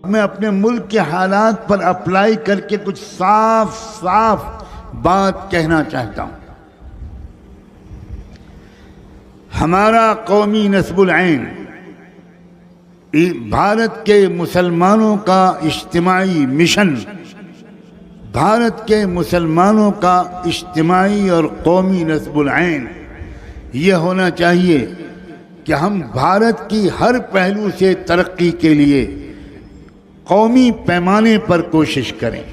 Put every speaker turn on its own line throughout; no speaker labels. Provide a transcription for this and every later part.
मैं अपने मुल्क के हालात पर अप्लाई करके कुछ साफ साफ बात कहना चाहता हूं। हमारा कौमी नस्बुल ऐन भारत के मुसलमानों का इज्तिमाई मिशन, भारत के मुसलमानों का इज्तिमाई और कौमी नस्बुल ऐन ये होना चाहिए कि हम भारत की हर पहलू से तरक्की के लिए कौमी पैमाने पर कोशिश करें,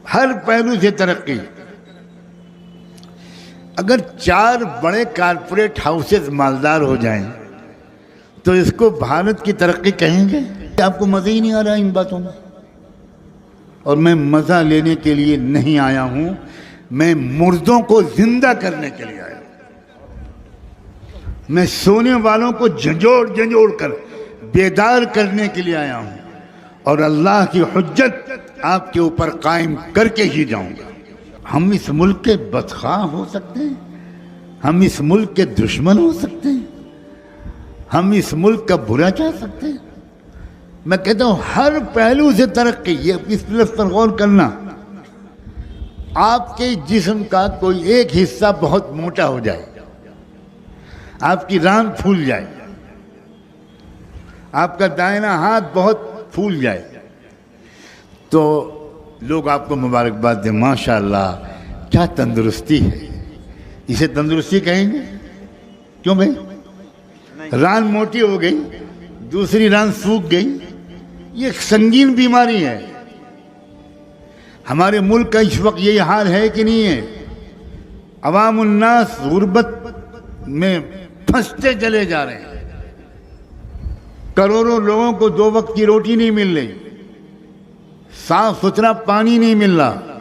हर पहलू से तरक्की। अगर 4 बड़े कारपोरेट हाउसेस मालदार हो जाएं तो इसको भारत की तरक्की कहेंगे? आपको मज़ा ही नहीं आ रहा इन बातों में। और मैं मज़ा लेने के लिए नहीं आया हूं, मैं मुर्दों को जिंदा करने के लिए आया हूं। मैं सोने वालों को झंझोड़ झंझोड़ कर बेदार करने के लिए आया हूं और अल्लाह की हुज्जत आपके ऊपर कायम करके ही जाऊंगा। हम इस मुल्क के बदख्वाह हो सकते हैं, हम इस मुल्क के दुश्मन हो सकते हैं, हम इस मुल्क का बुरा चाह सकते हैं। मैं कहता हूं हर पहलू से तरक्की। ये इस लफ्ज़ पर गौर करना, आपके जिस्म का कोई एक हिस्सा बहुत मोटा हो जाए, आपकी रान फूल जाए, आपका दाहिना हाथ बहुत फूल जाए, तो लोग आपको मुबारकबाद दें, माशाअल्लाह क्या तंदुरुस्ती है। इसे तंदुरुस्ती कहेंगे? क्यों भाई? रान मोटी हो गई, दूसरी रान सूख गई, ये एक संगीन बीमारी है। हमारे मुल्क का इस वक्त यही हाल है कि नहीं है? अवामुन्नास गुर्बत में फंसते चले जा रहे हैं। करोड़ों लोगों को 2 वक्त की रोटी नहीं मिल रही, साफ सुथरा पानी नहीं मिल रहा।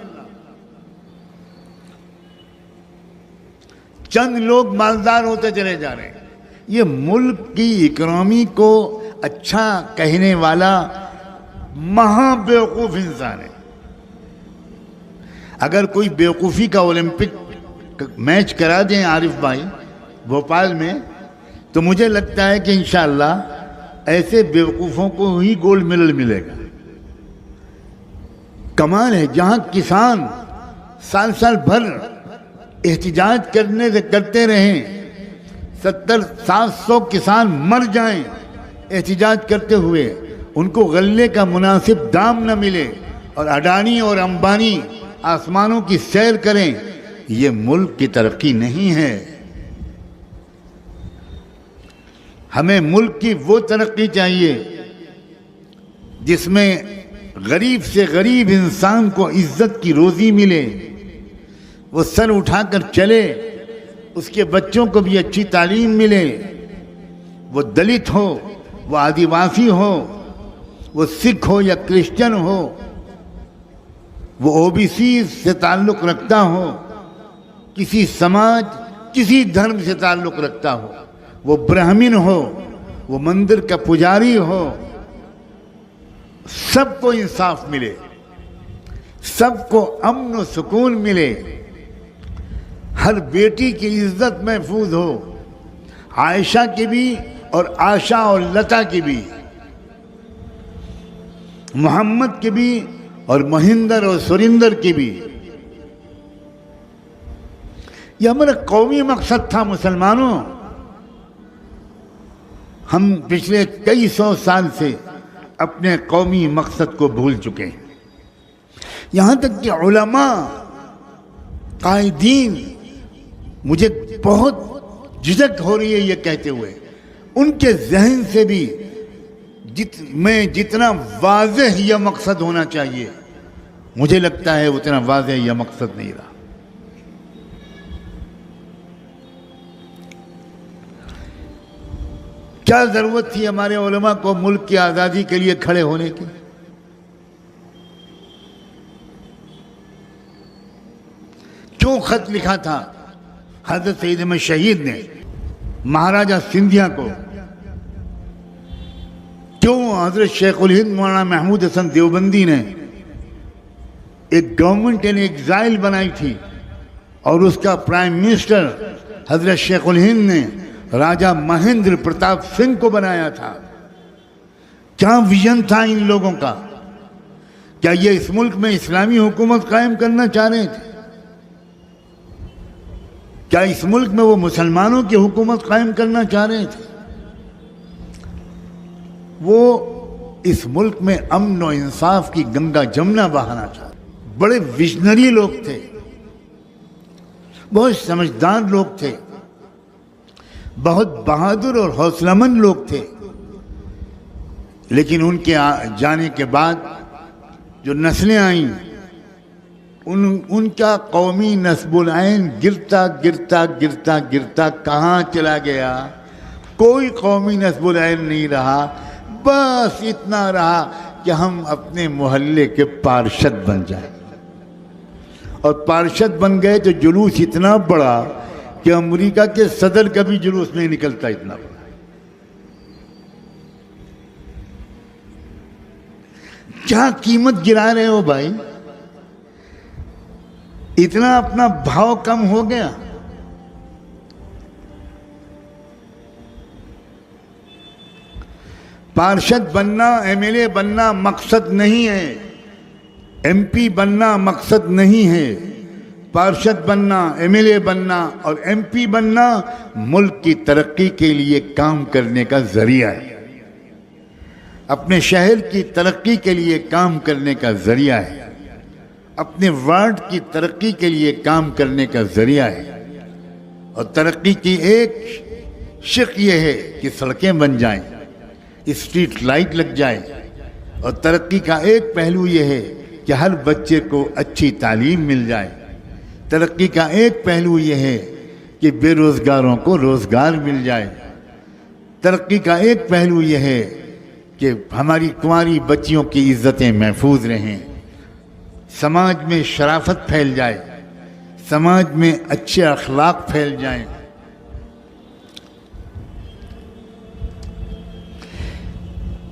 चंद लोग मालदार होते चले जा रहे हैं। ये मुल्क की इकोनॉमी को अच्छा कहने वाला महाबेवकूफ इंसान है। अगर कोई बेवकूफ़ी का ओलंपिक मैच करा दें आरिफ भाई भोपाल में, तो मुझे लगता है कि इंशाअल्लाह ऐसे बेवकूफ़ों को ही गोल्ड मेडल मिलेगा। कमाल है, जहां किसान साल साल भर एहतिजाज करते रहें, 70-700 किसान मर जाएं एहतिजाज करते हुए, उनको गल्ले का मुनासिब दाम न मिले और अडानी और अंबानी आसमानों की सैर करें, ये मुल्क की तरक्की नहीं है। हमें मुल्क की वो तरक्की चाहिए जिसमें गरीब से गरीब इंसान को इज्जत की रोजी मिले, वो सर उठाकर चले, उसके बच्चों को भी अच्छी तालीम मिले, वो दलित हो, वो आदिवासी हो, वो सिख हो या क्रिश्चियन हो, वो ओबीसी से ताल्लुक़ रखता हो, किसी समाज किसी धर्म से ताल्लुक़ रखता हो, वो ब्राह्मण हो, वो मंदिर का पुजारी हो, सबको इंसाफ मिले, सबको अमन और सुकून मिले, हर बेटी की इज्जत महफूज हो, आयशा की भी और आशा और लता की भी, मोहम्मद की भी और महिंदर और सुरिंदर की भी। यह हमारा कौमी मकसद था मुसलमानों। हम पिछले कई 100 साल से अपने कौमी मकसद को भूल चुके हैं। यहाँ तक कि उलमा कायदीन, मुझे बहुत झिझक हो रही है ये कहते हुए, उनके जहन से भी जितना वाज़ेह यह मकसद होना चाहिए, मुझे लगता है उतना वाज़ेह यह मकसद नहीं रहा। क्या ज़रूरत थी हमारे उलमा को मुल्क की आज़ादी के लिए खड़े होने की? क्यों खत लिखा था हज़रत सईद अहमद शहीद ने महाराजा सिंधिया को? क्यों हज़रत शेखुल हिंद मौलाना महमूद हसन देवबंदी ने एक गवर्नमेंट इन एग्जाइल बनाई थी और उसका प्राइम मिनिस्टर हज़रत शेखुल हिंद ने राजा महेंद्र प्रताप सिंह को बनाया था? क्या विजन था इन लोगों का? क्या ये इस मुल्क में इस्लामी हुकूमत कायम करना चाह रहे थे? क्या इस मुल्क में वो मुसलमानों की हुकूमत कायम करना चाह रहे थे? वो इस मुल्क में अमन और इंसाफ की गंगा जमुना बहाना चाह रहे। बड़े विजनरी लोग थे, बहुत समझदार लोग थे, बहुत बहादुर और हौसलामंद लोग थे। लेकिन उनके जाने के बाद जो नस्लें आईं, उनका कौमी नस्बुल ऐन गिरता गिरता गिरता गिरता कहाँ चला गया? कोई कौमी नस्बुल ऐन नहीं रहा। बस इतना रहा कि हम अपने मोहल्ले के पार्षद बन जाए, और पार्षद बन गए तो जुलूस इतना बड़ा कि अमेरिका के सदर का भी जुलूस नहीं निकलता, इतना बड़ा। क्या कीमत गिरा रहे हो भाई? इतना अपना भाव कम हो गया। पार्षद बनना, एमएलए बनना मकसद नहीं है, एमपी बनना मकसद नहीं है। पार्षद बनना, एमएलए बनना और एमपी बनना मुल्क की तरक्की के लिए काम करने का जरिया है, अपने शहर की तरक्की के लिए काम करने का जरिया है, अपने वार्ड की तरक्की के लिए काम करने का जरिया है। और तरक्की की एक शिक ये है कि सड़कें बन जाएं, स्ट्रीट लाइट लग जाए। और तरक्की का एक पहलू ये है कि हर बच्चे को अच्छी तालीम मिल जाए। तरक्की का एक पहलू ये है कि बेरोज़गारों को रोज़गार मिल जाए। तरक्की का एक पहलू ये है कि हमारी कुंवारी बच्चियों की इज्जतें महफूज रहें, समाज में शराफत फैल जाए, समाज में अच्छे अखलाक फैल जाएं।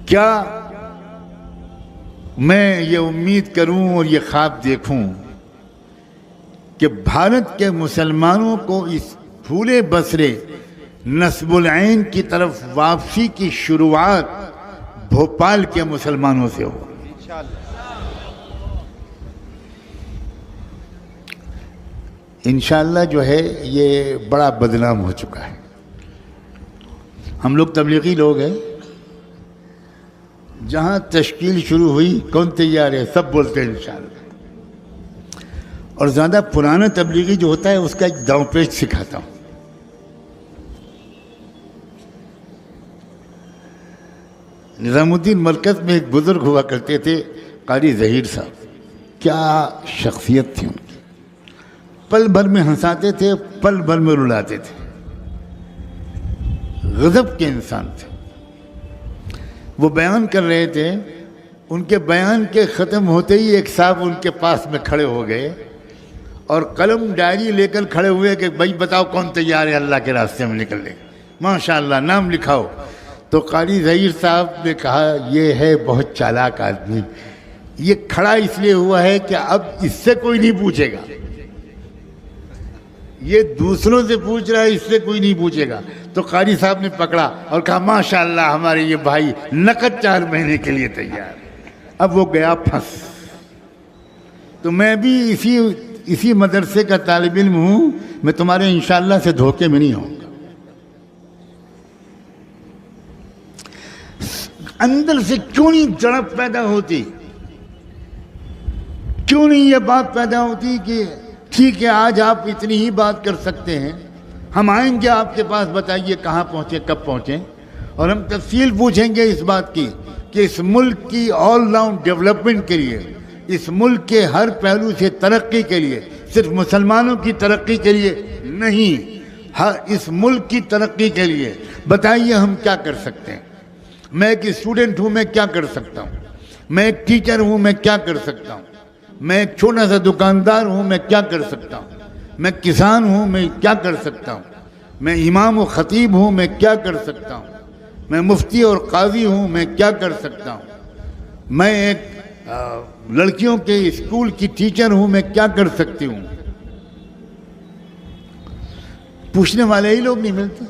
क्या मैं ये उम्मीद करूं और ये ख्वाब देखूं कि भारत के मुसलमानों को इस फूले बसरे नस्बुल ऐन की तरफ वापसी की शुरुआत भोपाल के मुसलमानों से हो? इंशाअल्लाह जो है ये बड़ा बदनाम हो चुका है। हम लोग तबलीगी लोग हैं, जहाँ तश्कील शुरू हुई कौन तैयार है, सब बोलते हैं इंशाअल्लाह। और ज़्यादा पुराना तबलीगी जो होता है उसका एक दांवपेच सिखाता हूँ। निज़ामुद्दीन मरकज़ में एक बुज़ुर्ग हुआ करते थे, कारी ज़हीर साहब। क्या शख्सियत थी उनकी, पल भर में हंसाते थे, पल भर में रुलाते थे, गज़ब के इंसान थे। वो बयान कर रहे थे, उनके बयान के ख़त्म होते ही एक साहब उनके पास में खड़े हो गए और कलम डायरी लेकर खड़े हुए कि भाई बताओ कौन तैयार है अल्लाह के रास्ते में निकलने, माशाअल्लाह नाम लिखाओ। तो कारी ज़हीर साहब ने कहा ये है बहुत चालाक आदमी, ये खड़ा इसलिए हुआ है कि अब इससे कोई नहीं पूछेगा, ये दूसरों से पूछ रहा है, इससे कोई नहीं पूछेगा। तो कारी साहब ने पकड़ा और कहा माशाअल्लाह हमारे ये भाई नकद 4 महीने के लिए तैयार। अब वो गया फंस। तो मैं भी इसी मदरसे का तालिब इल्म हूँ, मैं तुम्हारे इंशाअल्लाह से धोखे में नहीं हूँ। अंदर से क्यों नहीं जड़प पैदा होती, क्यों नहीं ये बात पैदा होती कि ठीक है आज आप इतनी ही बात कर सकते हैं, हम आएंगे आपके पास, बताइए कहाँ पहुँचे, कब पहुँचे, और हम तफसील पूछेंगे इस बात की कि इस मुल्क की ऑल राउंड डेवलपमेंट के लिए, इस मुल्क के हर पहलू से तरक्की के लिए, सिर्फ मुसलमानों की तरक्की के लिए नहीं, हर इस मुल्क की तरक्की के लिए बताइए हम क्या कर सकते हैं। मैं एक स्टूडेंट हूँ, मैं क्या कर सकता हूँ, मैं एक टीचर हूँ, मैं क्या कर सकता हूँ, मैं एक छोटा सा दुकानदार हूँ, मैं क्या कर सकता हूँ, मैं किसान हूँ, मैं क्या कर सकता हूँ, मैं इमाम और ख़तीब हूँ, मैं क्या कर सकता हूँ, मैं मुफ्ती और काजी हूँ, मैं क्या कर सकता हूँ, मैं एक लड़कियों के स्कूल की टीचर हूँ, मैं क्या कर सकती हूँ। पूछने वाले ही लोग नहीं मिलते।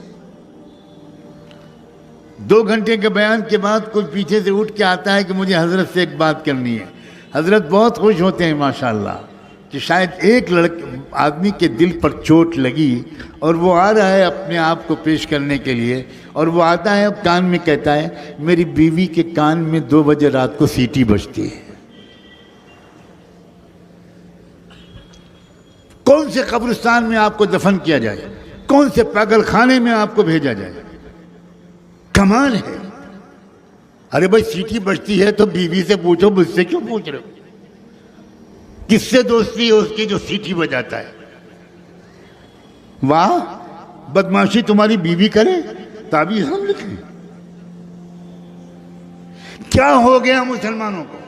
2 घंटे के बयान के बाद कोई पीछे से उठ के आता है कि मुझे हजरत से एक बात करनी है। हजरत बहुत खुश होते हैं माशाल्लाह कि शायद एक आदमी के दिल पर चोट लगी और वो आ रहा है अपने आप को पेश करने के लिए, और वो आता है कान में कहता है मेरी बीवी के कान में 2 बजे रात को सीटी बजती है। कौन से कब्रिस्तान में आपको दफन किया जाए, कौन से पागल खाने में आपको भेजा जाए? कमाल है। अरे भाई सीटी बजती है तो बीवी से पूछो, मुझसे क्यों पूछ रहे हो? किससे दोस्ती है उसकी जो सीटी बजाता है? वाह, बदमाशी तुम्हारी बीवी करे ताबीज हम लिखें। क्या हो गया मुसलमानों को?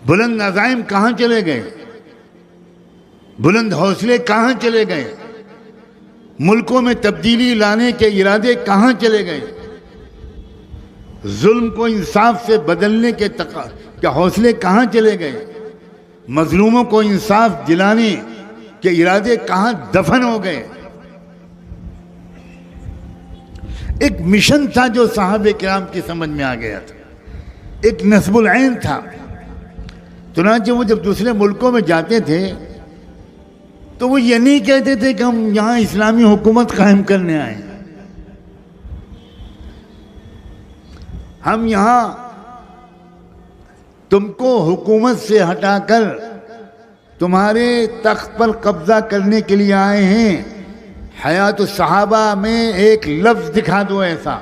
बुलंद अज़ाइम कहां चले गए? बुलंद हौसले कहां चले गए? मुल्कों में तब्दीली लाने के इरादे कहां चले गए? जुल्म को इंसाफ से बदलने के हौसले कहां चले गए? मजलूमों को इंसाफ दिलाने के इरादे कहां दफन हो गए? एक मिशन था जो साहबे किराम की समझ में आ गया था, एक नस्बुल ऐन था। चुनांचे वो जब दूसरे मुल्कों में जाते थे तो वो ये नहीं कहते थे कि हम यहां इस्लामी हुकूमत कायम करने आए, हम यहां तुमको हुकूमत से हटाकर तुम्हारे तख्त पर कब्जा करने के लिए आए हैं। हयात सहाबा में एक लफ्ज दिखा दो ऐसा